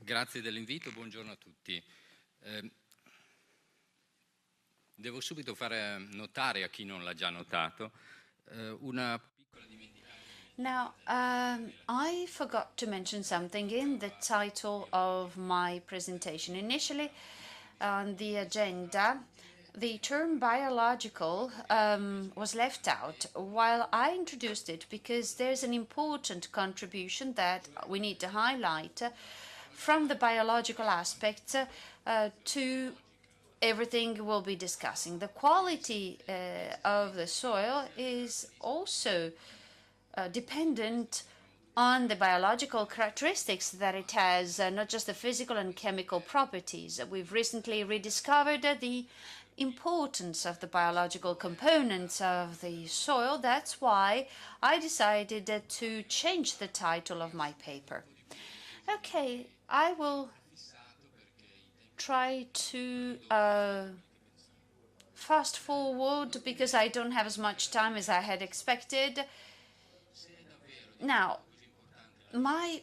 Grazie dell'invito, buongiorno a tutti. Devo subito fare notare a chi non l'ha già notato una piccola dimenticanza. Now, I forgot to mention something in the title of my presentation. Initially, on the agenda, the term biological was left out while I introduced it because there's an important contribution that we need to highlight from the biological aspect to everything we'll be discussing. The quality of the soil is also dependent on the biological characteristics that it has, not just the physical and chemical properties. We've recently rediscovered the importance of the biological components of the soil. That's why I decided to change the title of my paper. Okay, I will try to fast forward because I don't have as much time as I had expected. Now, my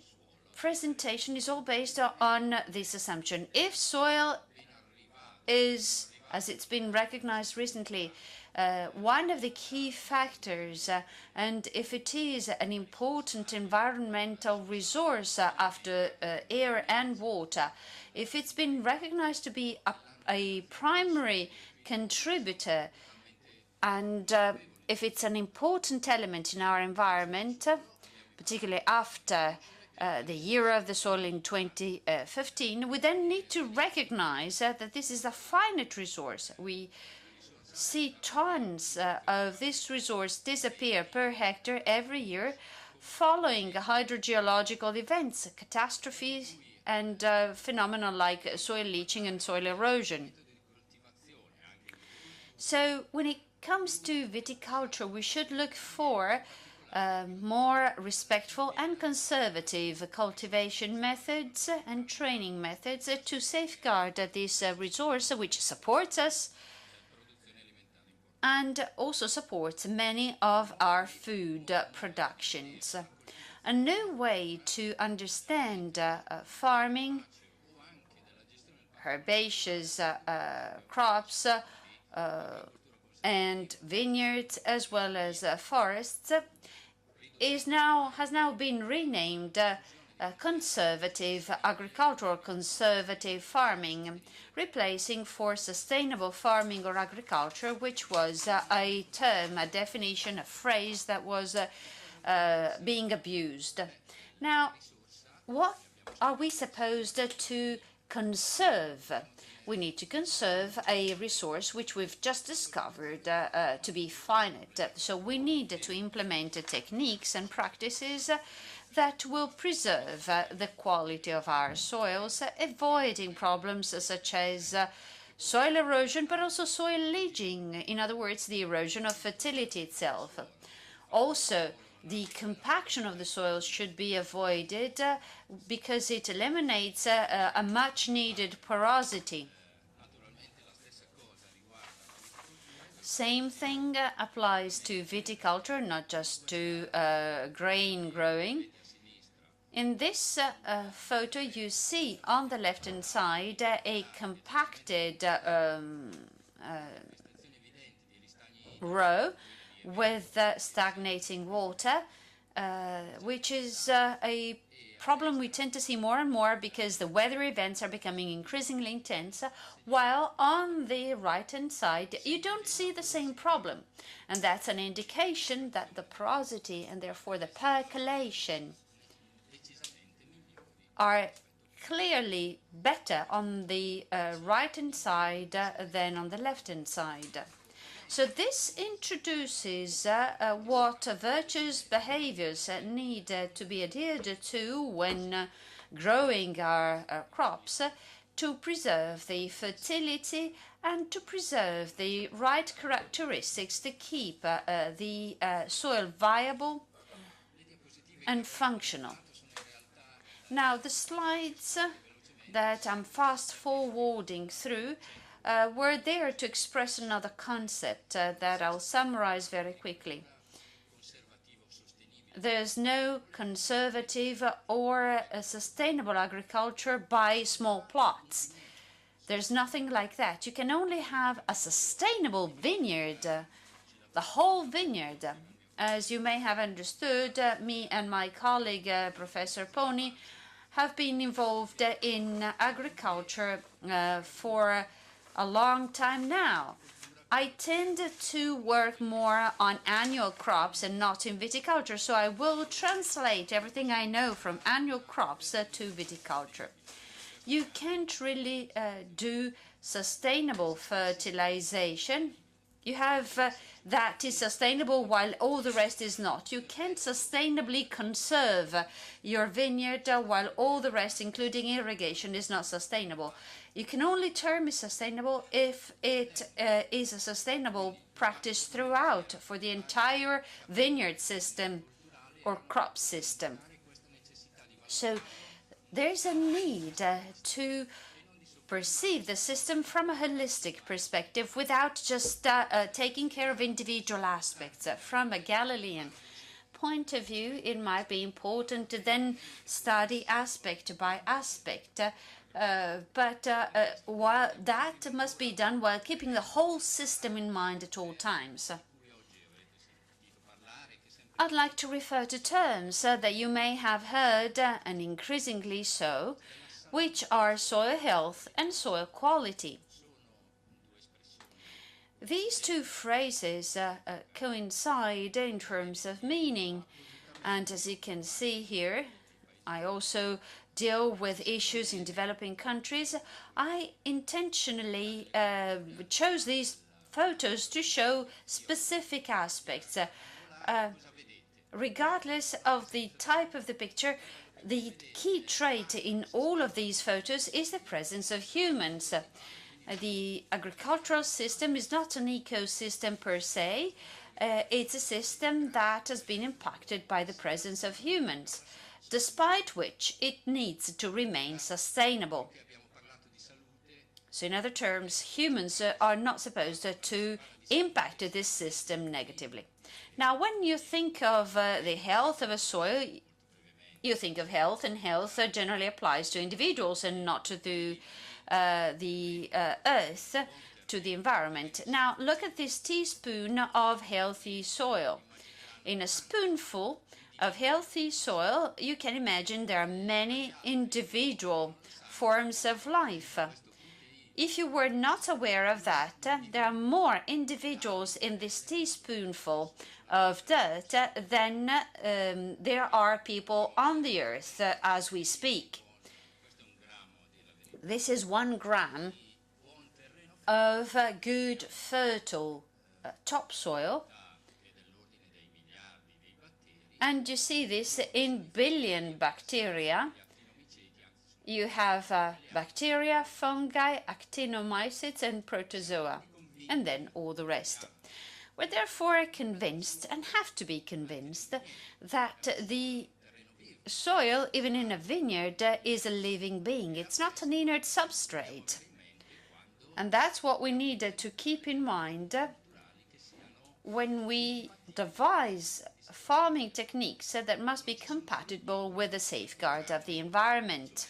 presentation is all based on this assumption. If soil is, as it's been recognized recently, one of the key factors, and if it is an important environmental resource after air and water, if it's been recognized to be a primary contributor, and if it's an important element in our environment, particularly after the year of the soil in 2015, we then need to recognize that this is a finite resource. We see tons of this resource disappear per hectare every year following hydrogeological events, catastrophes, and phenomena like soil leaching and soil erosion. So when it comes to viticulture, we should look for more respectful and conservative cultivation methods and training methods to safeguard this resource, which supports us and also supports many of our food productions. A new way to understand farming, herbaceous crops, and vineyards, as well as forests, has now been renamed conservative agriculture, conservative farming, replacing for sustainable farming or agriculture, which was a term, a definition, a phrase that was being abused. Now, what are we supposed to conserve? We need to conserve a resource which we've just discovered to be finite. So we need to implement techniques and practices that will preserve the quality of our soils, avoiding problems such as soil erosion, but also soil leaching, in other words, the erosion of fertility itself. Also, the compaction of the soils should be avoided because it eliminates a much-needed porosity. Same thing applies to viticulture, not just to grain growing. In this photo, you see on the left-hand side a compacted row with stagnating water, which is a problem we tend to see more and more because the weather events are becoming increasingly intense, while on the right-hand side you don't see the same problem. And that's an indication that the porosity and therefore the percolation are clearly better on the right-hand side than on the left-hand side. So this introduces what virtuous behaviors need to be adhered to when growing our crops to preserve the fertility and to preserve the right characteristics to keep the soil viable and functional. Now, the slides that I'm fast forwarding through were there to express another concept that I'll summarize very quickly. There's no conservative or a sustainable agriculture by small plots. There's nothing like that. You can only have a sustainable vineyard, the whole vineyard. As you may have understood, me and my colleague, Professor Poni, have been involved in agriculture for a long time now. I tend to work more on annual crops and not in viticulture, so I will translate everything I know from annual crops to viticulture. You can't really do sustainable fertilization. You have that is sustainable while all the rest is not. You can't sustainably conserve your vineyard while all the rest, including irrigation, is not sustainable. You can only term it sustainable if it is a sustainable practice throughout for the entire vineyard system or crop system. So there's a need to perceive the system from a holistic perspective without just taking care of individual aspects. From a Galilean point of view, it might be important to then study aspect by aspect. But while that must be done while keeping the whole system in mind at all times. I'd like to refer to terms that you may have heard, and increasingly so, which are soil health and soil quality. These two phrases coincide in terms of meaning, and as you can see here, I also deal with issues in developing countries. I intentionally chose these photos to show specific aspects. Regardless of the type of the picture, the key trait in all of these photos is the presence of humans. The agricultural system is not an ecosystem per se. It's a system that has been impacted by the presence of humans, despite which it needs to remain sustainable. So in other terms, humans are not supposed to impact this system negatively. Now, when you think of the health of a soil, you think of health, and health generally applies to individuals and not to the earth, to the environment. Now, look at this teaspoon of healthy soil. In a spoonful of healthy soil, you can imagine there are many individual forms of life. If you were not aware of that, there are more individuals in this teaspoonful of dirt than there are people on the earth as we speak. This is 1 gram of good fertile topsoil. And you see this in billion bacteria. You have bacteria, fungi, actinomycetes, and protozoa, and then all the rest. We're therefore convinced, and have to be convinced, that the soil, even in a vineyard, is a living being. It's not an inert substrate. And that's what we need to keep in mind when we devise farming techniques that must be compatible with the safeguard of the environment.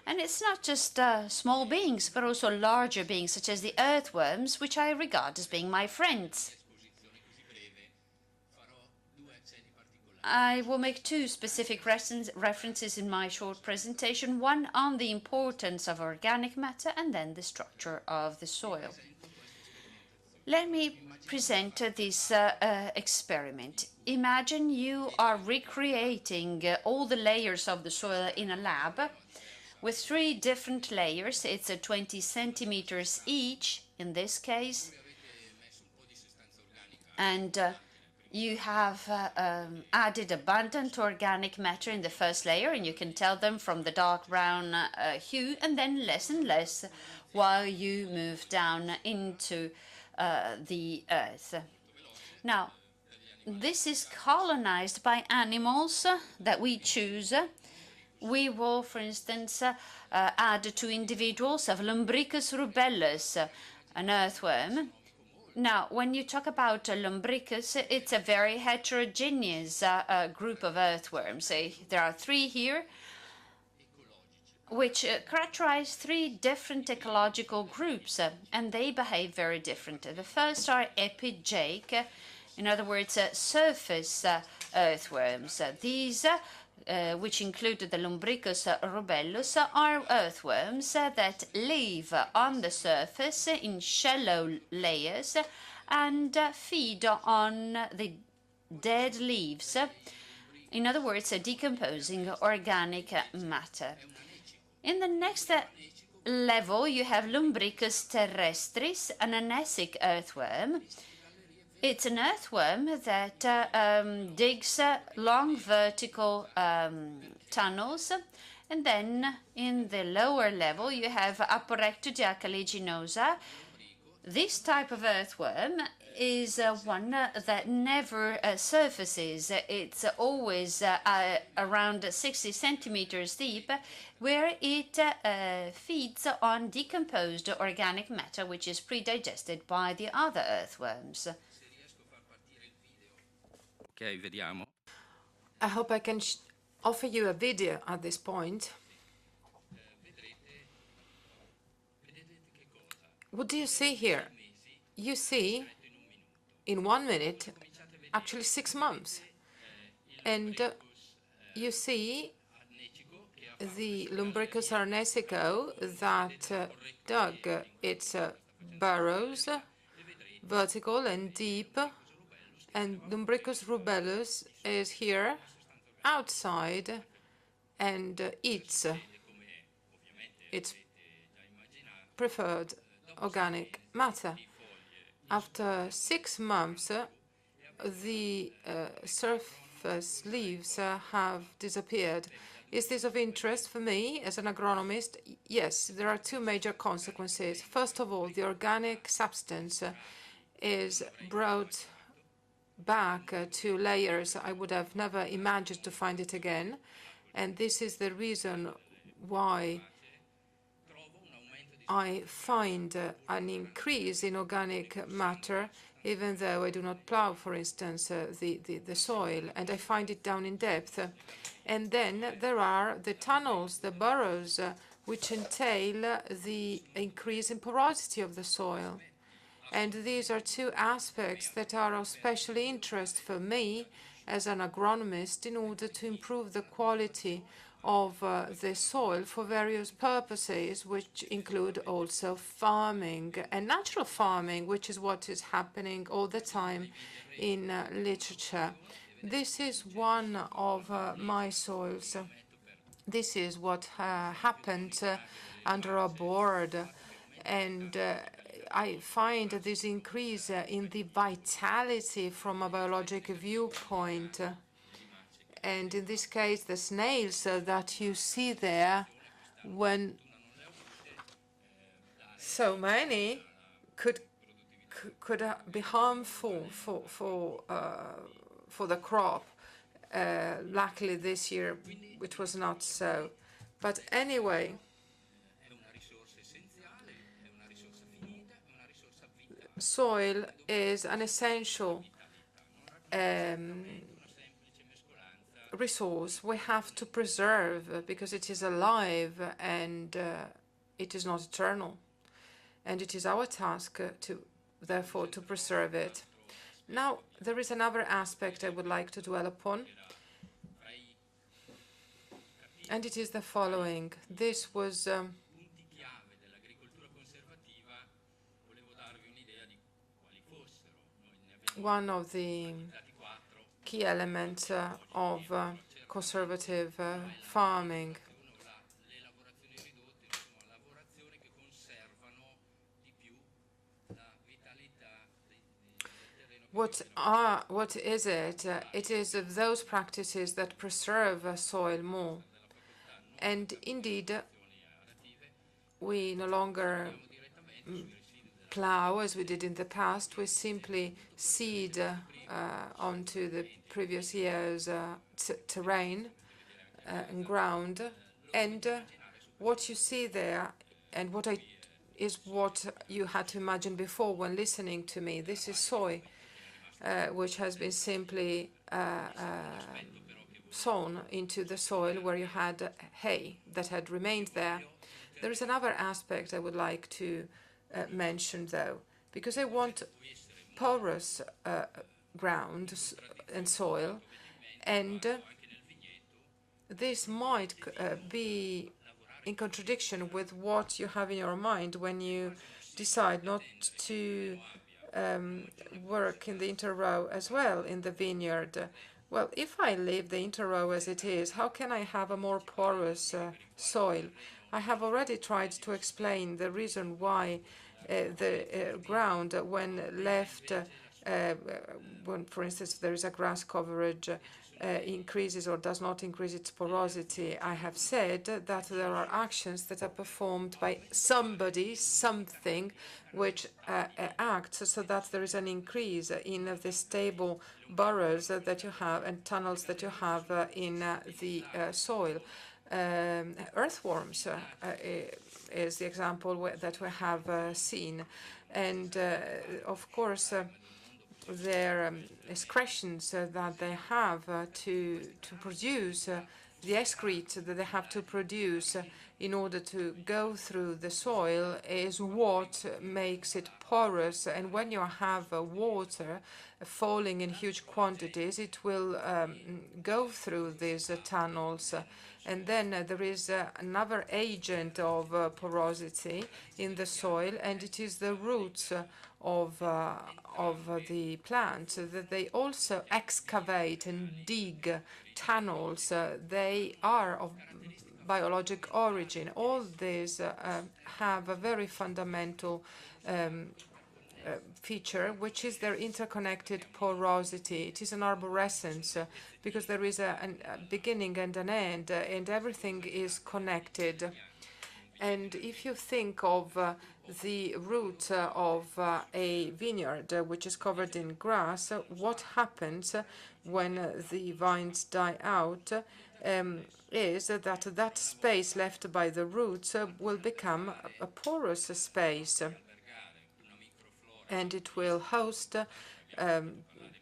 And it's not just small beings, but also larger beings, such as the earthworms, which I regard as being my friends. I will make 2 specific references in my short presentation, one on the importance of organic matter and then the structure of the soil. Let me present this experiment. Imagine you are recreating all the layers of the soil in a lab with 3 different layers. It's 20 centimeters each in this case. And you have added abundant organic matter in the first layer, and you can tell them from the dark brown hue, and then less and less while you move down into the earth. Now, this is colonized by animals that we choose. We will, for instance, add 2 individuals of Lumbricus rubellus, an earthworm, Now, when you talk about lumbricus, it's a very heterogeneous group of earthworms. There are three here, which characterize three different ecological groups, and they behave very differently. The first are epigeic, in other words, surface earthworms. These, which include the Lumbricus rubellus, are earthworms that live on the surface in shallow layers and feed on the dead leaves. In other words, decomposing organic matter. In the next level, you have Lumbricus terrestris, an anessic earthworm. It's an earthworm that digs long vertical tunnels. And then in the lower level, you have Aporectudia caliginosa. This type of earthworm is one that never surfaces. It's always around 60 centimeters deep, where it feeds on decomposed organic matter, which is pre-digested by the other earthworms. Okay, vediamo. I hope I can offer you a video at this point. What do you see here? You see, in 1 minute, actually 6 months. And you see the Lumbricus arnesico that dug its burrows, vertical and deep, and Lumbricus rubellus is here, outside, and eats its preferred organic matter. After 6 months, the surface leaves have disappeared. Is this of interest for me as an agronomist? Yes, there are two major consequences. First of all, the organic substance is brought back to layers I would have never imagined to find it again. And this is the reason why I find an increase in organic matter, even though I do not plow, for instance, the soil, and I find it down in depth. And then there are the tunnels, the burrows, which entail the increase in porosity of the soil. And these are two aspects that are of special interest for me as an agronomist in order to improve the quality of the soil for various purposes, which include also farming and natural farming, which is what is happening all the time in literature. This is one of my soils. This is what happened under a board, and I find this increase in the vitality from a biological viewpoint. And in this case, the snails that you see there, when so many could be harmful for the crop. Luckily this year it was not so. But anyway, soil is an essential resource we have to preserve because it is alive and it is not eternal. And it is our task therefore to preserve it. Now, there is another aspect I would like to dwell upon, and it is the following. This was one of the key elements of conservative farming. What is it? It is those practices that preserve soil more. And indeed, we no longer plow as we did in the past. We simply seed onto the previous year's terrain and ground. And what you see there, and what I is what you had to imagine before when listening to me. This is soy, which has been simply sown into the soil where you had hay that had remained there. There is another aspect I would like to mention, though, because I want porous ground and soil, and this might be in contradiction with what you have in your mind when you decide not to work in the interrow as well in the vineyard. Well, if I leave the interrow as it is, how can I have a more porous soil? I have already tried to explain the reason why the ground, when left, when, for instance, there is a grass coverage, increases or does not increase its porosity. I have said that there are actions that are performed by somebody, something, which acts so that there is an increase in the stable burrows that you have and tunnels that you have in the soil. Earthworms is the example that we have seen. And of course, their excretions that they have to produce, the excrete that they have to produce in order to go through the soil is what makes it porous. And when you have water falling in huge quantities, it will go through these tunnels. And then there is another agent of porosity in the soil, and it is the roots of the plants that they also excavate and dig tunnels. They are of biologic origin. All these have a very fundamental feature, which is their interconnected porosity. It is an arborescence because there is a beginning and an end, and everything is connected. And if you think of the root of a vineyard which is covered in grass, what happens when the vines die out is that that space left by the roots will become a porous space, and it will host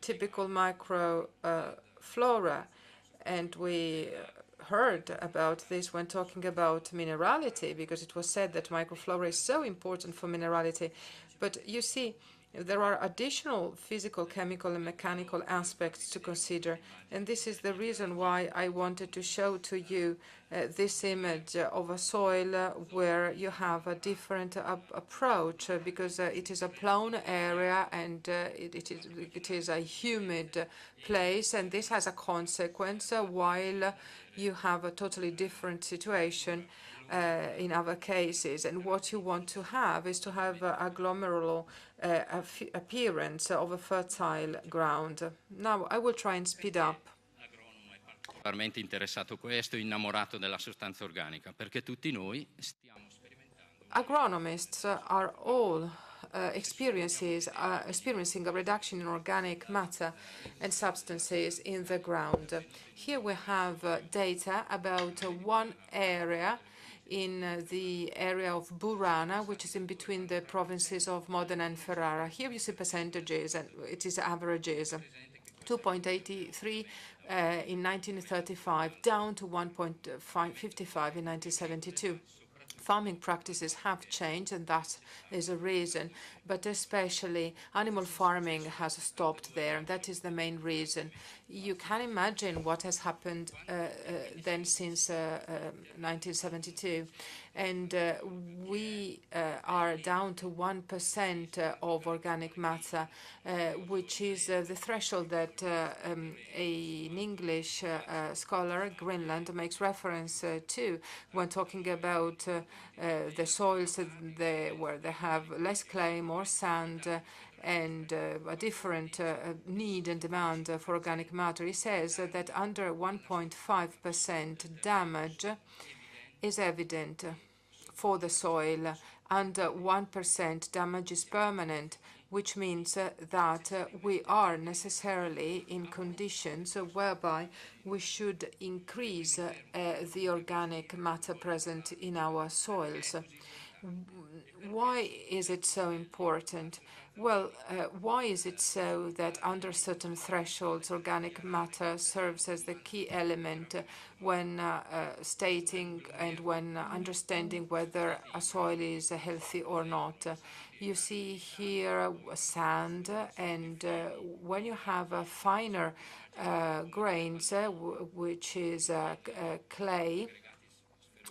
typical microflora. And we heard about this when talking about minerality, because it was said that microflora is so important for minerality. But you see, there are additional physical, chemical, and mechanical aspects to consider. And this is the reason why I wanted to show to you this image of a soil where you have a different approach, because it is a ploughed area and it is a humid place, and this has a consequence, while you have a totally different situation in other cases. And what you want to have is to have a glomerular appearance of a fertile ground. Now I will try and speed up. Particolarmente interessato questo, innamorato della sostanza organica, perché tutti noi stiamo sperimentando. Agronomists are all experiencing a reduction in organic matter and substances in the ground. Here we have data about one area in the area of Burana, which is in between the provinces of Modena and Ferrara. Here you see percentages, and it is averages. 2.83 in 1935, down to 1.55 in 1972. Farming practices have changed, and that is a reason, but especially animal farming has stopped there, and that is the main reason. You can imagine what has happened then since 1972, and we are down to 1% of organic matter, which is the threshold that an English scholar, Greenland, makes reference to when talking about the soils where they have less clay, more sand, and a different need and demand for organic matter. He says that under 1.5% damage is evident for the soil. Under 1% damage is permanent, which means that we are necessarily in conditions whereby we should increase the organic matter present in our soils. Why is it so important? Well, why is it so that under certain thresholds, organic matter serves as the key element when stating and when understanding whether a soil is healthy or not? You see here sand, and when you have finer grains, which is clay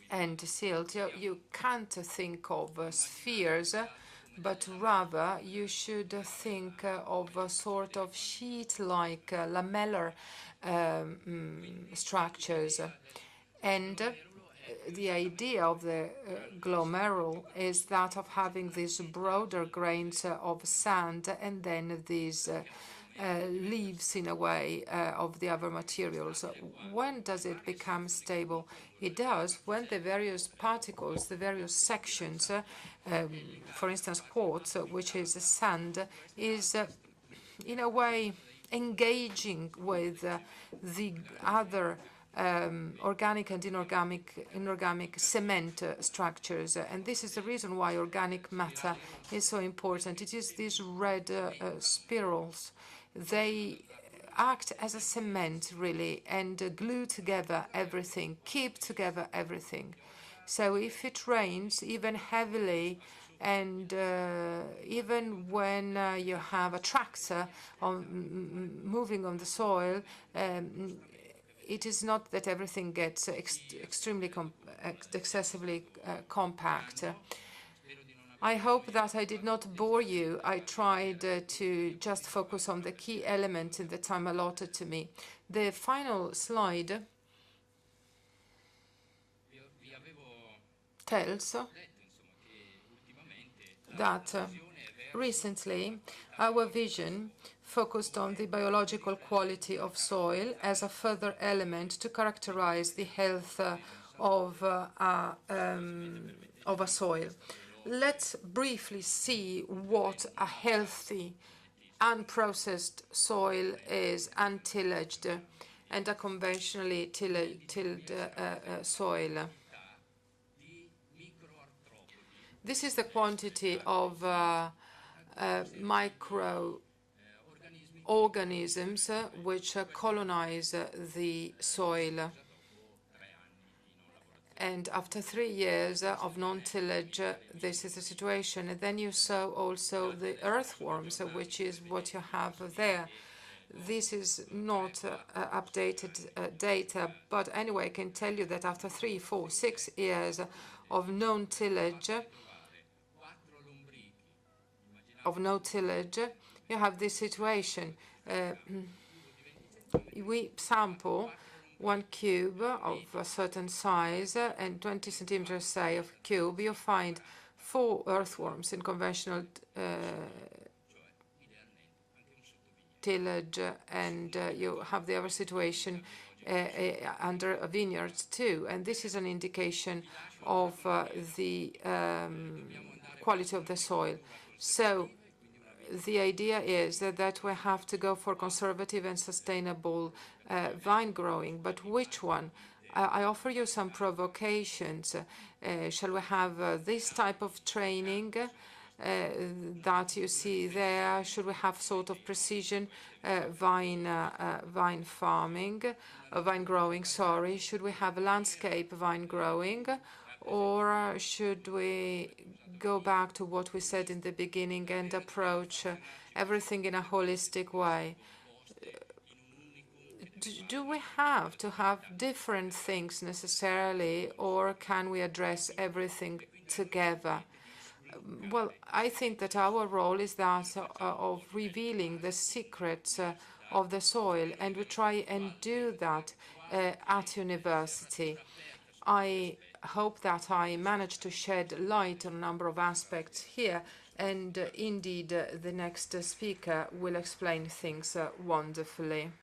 and silt, you can't think of spheres, but rather you should think of a sort of sheet-like lamellar structures. And the idea of the glomerule is that of having these broader grains of sand and then these leaves, in a way, of the other materials. When does it become stable? It does when the various particles, the various sections, for instance, quartz, which is sand, is in a way engaging with the other organic and inorganic cement structures. And this is the reason why organic matter is so important. It is these red spirals. They act as a cement, really, and glue together everything, keep together everything. So if it rains, even heavily, and even when you have a tractor moving on the soil, it is not that everything gets extremely excessively compact. I hope that I did not bore you. I tried to just focus on the key elements in the time allotted to me. The final slide tells that recently our vision focused on the biological quality of soil as a further element to characterize the health of a soil. Let's briefly see what a healthy, unprocessed soil is, untillaged, and a conventionally tilled soil. This is the quantity of microorganisms which colonize the soil. And after 3 years of non-tillage, this is the situation. And then you saw also the earthworms, which is what you have there. This is not updated data, but anyway, I can tell you that after 3, 4, 6 years of non-tillage, you have this situation. We sample 1 cube of a certain size and 20 centimeters, say, of cube. You find 4 earthworms in conventional tillage, and you have the other situation under a vineyard too. And this is an indication of the quality of the soil. So the idea is that we have to go for conservative and sustainable vine growing, but which one? I offer you some provocations. Shall we have this type of training that you see there? Should we have sort of precision vine farming, vine growing, sorry? Should we have landscape vine growing? Or should we go back to what we said in the beginning and approach everything in a holistic way? Do we have to have different things necessarily, or can we address everything together? Well, I think that our role is that of revealing the secrets of the soil, and we try and do that at university. I hope that I managed to shed light on a number of aspects here, and indeed the next speaker will explain things wonderfully.